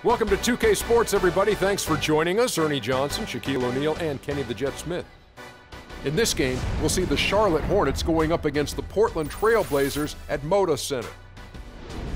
Welcome to 2K Sports, everybody. Thanks for joining us. Ernie Johnson, Shaquille O'Neal, and Kenny the Jet Smith. In this game, we'll see the Charlotte Hornets going up against the Portland Trail Blazers at Moda Center.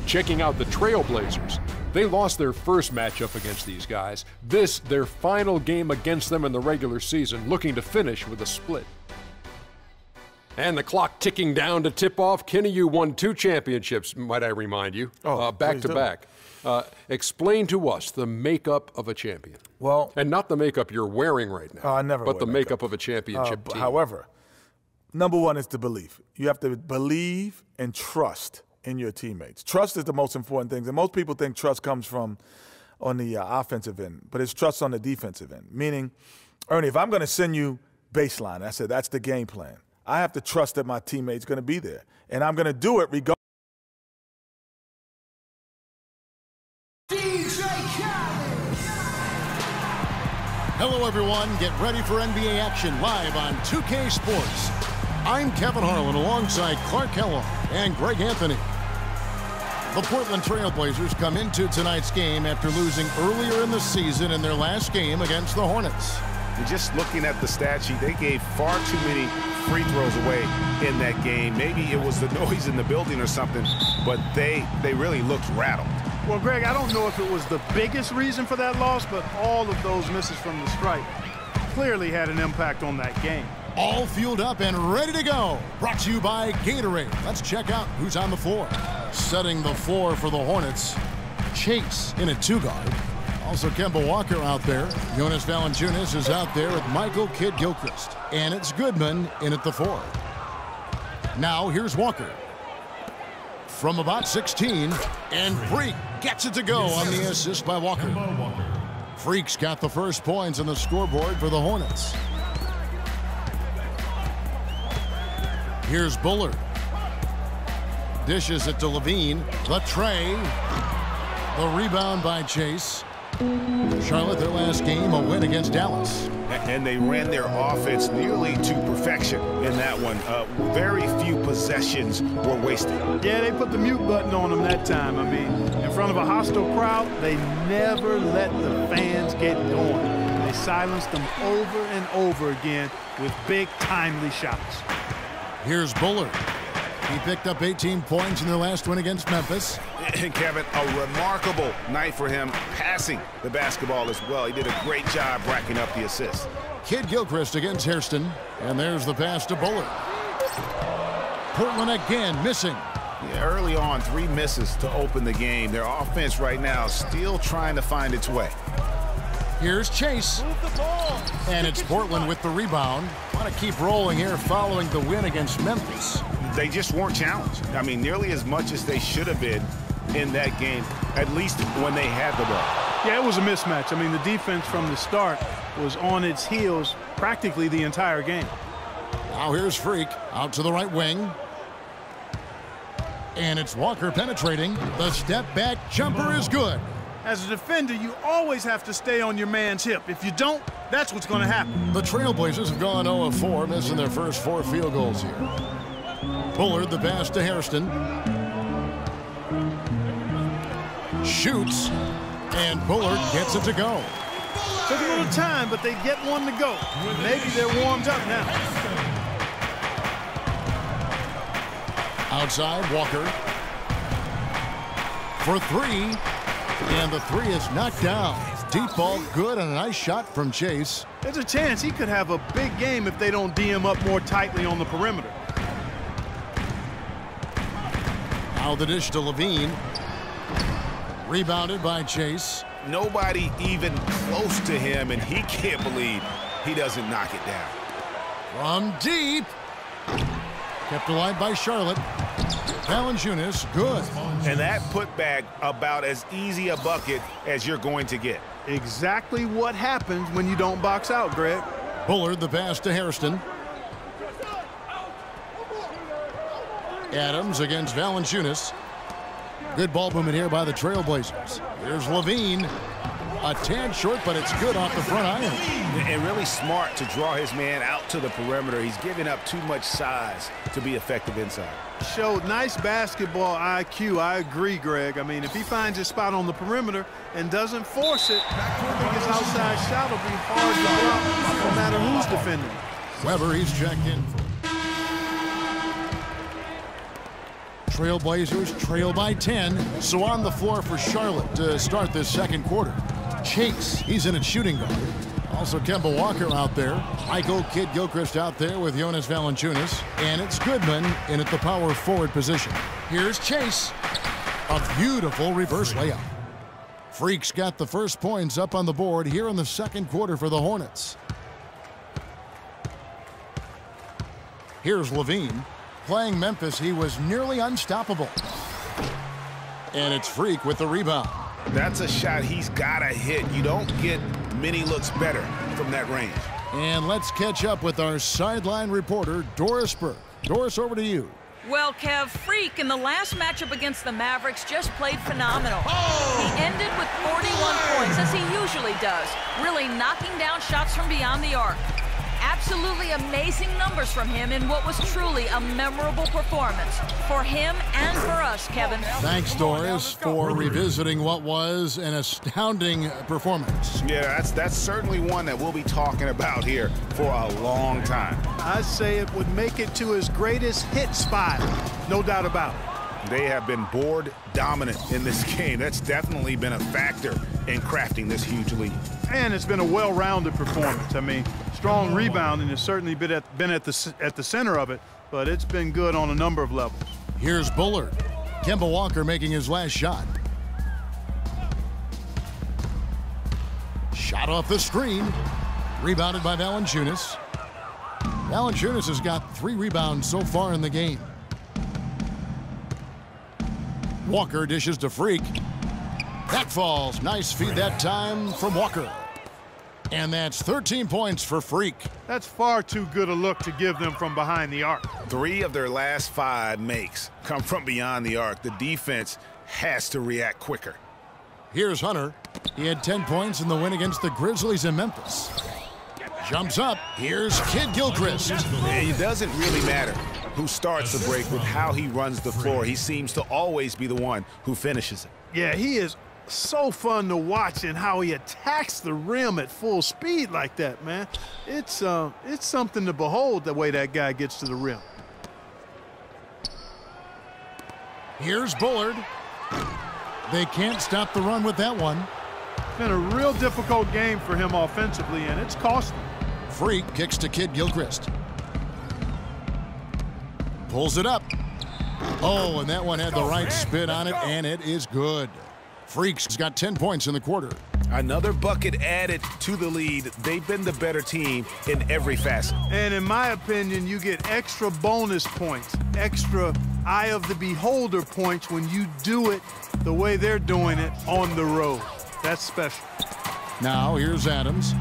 Checking out the Trail Blazers. They lost their first matchup against these guys. This, their final game against them in the regular season, looking to finish with a split. And the clock ticking down to tip off. Kenny, you won 2 championships, might I remind you, back to back. Explain to us the makeup of a champion. Well, and not the makeup you're wearing right now. I never. But the makeup of a championship team. However, number one is the belief. You have to believe and trust in your teammates. Trust is the most important thing. And most people think trust comes from on the offensive end, but it's trust on the defensive end. Meaning, Ernie, if I'm going to send you baseline, I said that's the game plan. I have to trust that my teammate's going to be there, and I'm going to do it regardless. Hello, everyone. Get ready for NBA action live on 2K Sports. I'm Kevin Harlan alongside Clark Kellogg and Greg Anthony. The Portland Trail Blazers come into tonight's game after losing earlier in the season in their last game against the Hornets. And just looking at the stat sheet, they gave far too many free throws away in that game. Maybe it was the noise in the building or something, but they really looked rattled. Well, Greg, I don't know if it was the biggest reason for that loss, but all of those misses from the stripe clearly had an impact on that game. All fueled up and ready to go. Brought to you by Gatorade. Let's check out who's on the floor. Setting the floor for the Hornets, Chase in a 2-guard. Also Kemba Walker out there. Jonas Valanciunas is out there with Michael Kidd-Gilchrist. And it's Goodman in at the 4. Now here's Walker. From about 16, and Freak gets it to go on the assist by Walker. Freak's got the first points on the scoreboard for the Hornets. Here's Bullard. Dishes it to Levine. The tray. The rebound by Chase. Charlotte, their last game, a win against Dallas. And they ran their offense nearly to perfection in that one. Very few possessions were wasted. Yeah, they put the mute button on them that time. I mean, in front of a hostile crowd, they never let the fans get going. They silenced them over and over again with big, timely shots. Here's Bullard. He picked up 18 points in their last win against Memphis. And Kevin, a remarkable night for him passing the basketball as well. He did a great job racking up the assists. Kidd-Gilchrist against Hairston. And there's the pass to Bullard. Portland again missing. Yeah, early on, 3 misses to open the game. Their offense right now still trying to find its way. Here's Chase. And it's Portland with the rebound. Want to keep rolling here following the win against Memphis. They just weren't challenged. I mean, nearly as much as they should have been in that game, at least when they had the ball. Yeah, it was a mismatch. I mean, the defense from the start was on its heels practically the entire game. Now here's Freak out to the right wing. And it's Walker penetrating. The step-back jumper is good. As a defender, you always have to stay on your man's hip. If you don't, that's what's going to happen. The Trailblazers have gone 0 of 4, missing their first 4 field goals here. Bullard, the pass to Hairston. Shoots, and Bullard gets it to go. Took a little time, but they get one to go. Maybe they're warmed up now. Outside, Walker. For 3. And the 3 is knocked down. Deep ball, good, and a nice shot from Chase. There's a chance he could have a big game if they don't D him up more tightly on the perimeter. Now the dish to Levine. Rebounded by Chase. Nobody even close to him, and he can't believe he doesn't knock it down. From deep. Kept alive by Charlotte. Valanciunas, good. And that putback about as easy a bucket as you're going to get. Exactly what happens when you don't box out, Greg. Bullard, the pass to Hairston. Adams against Valanciunas. Good ball movement here by the Trailblazers. Here's Levine. A tad short, but it's good off the front iron. And really smart to draw his man out to the perimeter. He's giving up too much size to be effective inside. Showed nice basketball IQ. I agree, Greg. I mean, if he finds his spot on the perimeter and doesn't force it, I think his outside shot will be hard to block no matter who's defending. Weber, he's checked in. Trailblazers trail by 10. So on the floor for Charlotte to start this second quarter. Chase, he's in at shooting guard. Also Kemba Walker out there. Michael Kidd-Gilchrist out there with Jonas Valanciunas. And it's Goodman in at the power forward position. Here's Chase. A beautiful reverse layup. Freak's got the first points up on the board here in the second quarter for the Hornets. Here's Levine. Playing Memphis, he was nearly unstoppable. And it's Freak with the rebound. That's a shot he's got to hit. You don't get many looks better from that range. And let's catch up with our sideline reporter, Doris Burke. Doris, over to you. Well, Kev, Freak in the last matchup against the Mavericks just played phenomenal. He ended with 41 points, as he usually does, really knocking down shots from beyond the arc. Absolutely amazing numbers from him in what was truly a memorable performance for him and for us, Kevin. Thanks, Doris, for revisiting what was an astounding performance. Yeah, that's certainly one that we'll be talking about here for a long time. I'd say it would make it to his greatest hit spot, no doubt about it. They have been board dominant in this game. That's definitely been a factor in crafting this huge lead. And it's been a well-rounded performance. I mean, strong rebounding has certainly been at the center of it, but it's been good on a number of levels. Here's Bullard. Kemba Walker making his last shot. Shot off the screen. Rebounded by Valanciunas. Valanciunas has got 3 rebounds so far in the game. Walker dishes to Freak. That falls. Nice feed that time from Walker. And that's 13 points for Freak. That's far too good a look to give them from behind the arc. 3 of their last 5 makes come from beyond the arc. The defense has to react quicker. Here's Hunter. He had 10 points in the win against the Grizzlies in Memphis. Jumps up. Here's Kidd-Gilchrist. It doesn't really matter who starts the break with how he runs the floor. He seems to always be the one who finishes it. Yeah, he is so fun to watch, and how he attacks the rim at full speed like that, man. It's something to behold, the way that guy gets to the rim. Here's Bullard. They can't stop the run with that one. It's been a real difficult game for him offensively, and it's cost him. Freak kicks to Kidd-Gilchrist. Pulls it up. Oh, and that one had the right spin on it, and it is good. Freak's got 10 points in the quarter. Another bucket added to the lead. They've been the better team in every facet. And in my opinion, you get extra bonus points, extra eye of the beholder points when you do it the way they're doing it on the road. That's special. Now here's Adams.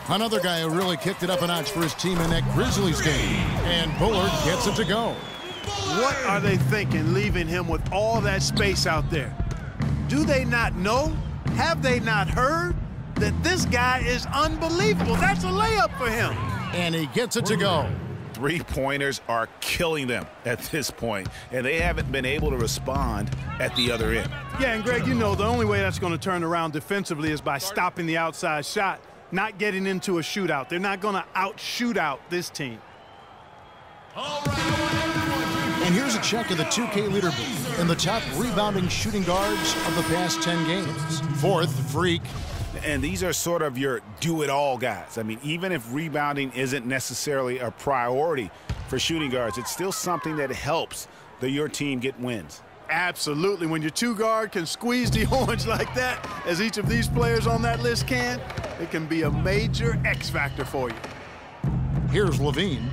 Another guy who really kicked it up a notch for his team in that Grizzlies game. And Bullard gets it to go. What are they thinking, leaving him with all that space out there? Do they not know? Have they not heard that this guy is unbelievable? That's a layup for him. And he gets it to go. 3-pointers are killing them at this point, and they haven't been able to respond at the other end. Yeah, and Greg, you know the only way that's going to turn around defensively is by stopping the outside shot, not getting into a shootout. They're not going to out-shoot out this team. And here's a check of the 2K leaderboard and the top rebounding shooting guards of the past 10 games. 4th, Freak. And these are sort of your do-it-all guys. I mean, even if rebounding isn't necessarily a priority for shooting guards, it's still something that helps your team get wins. Absolutely. When your 2-guard can squeeze the orange like that, as each of these players on that list can, it can be a major X factor for you. Here's Levine.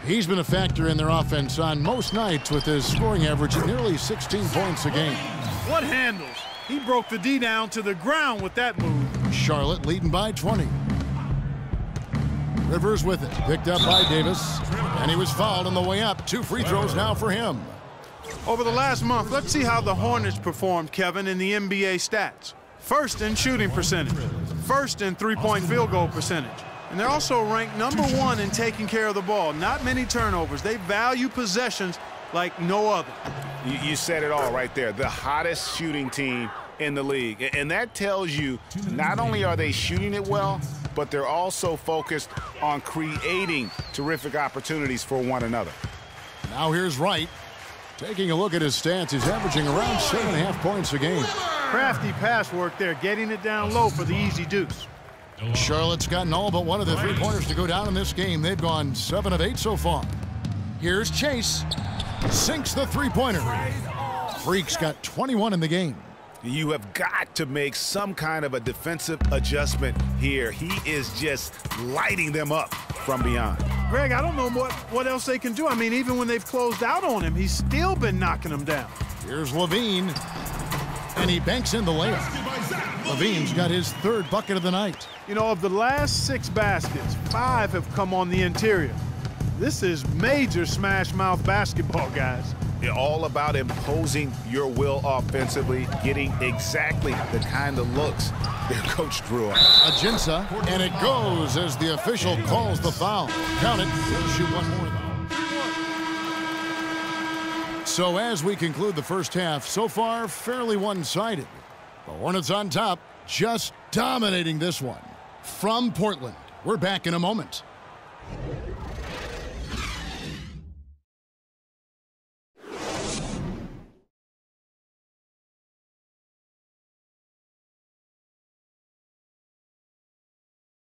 He's been a factor in their offense on most nights with his scoring average of nearly 16 points a game. What handles? He broke the D down to the ground with that move. Charlotte leading by 20. Rivers with it. Picked up by Davis. And he was fouled on the way up. 2 free throws now for him. Over the last month, let's see how the Hornets performed, Kevin, in the NBA stats. first in shooting percentage, first in three-point field goal percentage. And they're also ranked #1 in taking care of the ball. Not many turnovers. They value possessions like no other. You said it all right there. The hottest shooting team in the league. And that tells you not only are they shooting it well, but they're also focused on creating terrific opportunities for one another. Now here's Wright. Taking a look at his stats, he's averaging around 7.5 points a game. Crafty pass work there, getting it down low for the easy deuce. Charlotte's gotten all but one of the three-pointers to go down in this game. They've gone 7 of 8 so far. Here's Chase. Sinks the three-pointer. Freak's got 21 in the game. You have got to make some kind of a defensive adjustment here. He is just lighting them up from beyond. Greg, I don't know what else they can do. I mean, even when they've closed out on him, he's still been knocking them down. Here's Levine. And he banks in the layup. Levine's got his 3rd bucket of the night. You know, of the last 6 baskets, 5 have come on the interior. This is major smash mouth basketball, guys. All about imposing your will offensively, getting exactly the kind of looks their coach drew on. Ajinça, and it goes as the official calls the foul. Count it. He'll shoot one more, though. So as we conclude the first half, so far fairly one-sided. The Hornets on top, just dominating this one. From Portland, we're back in a moment.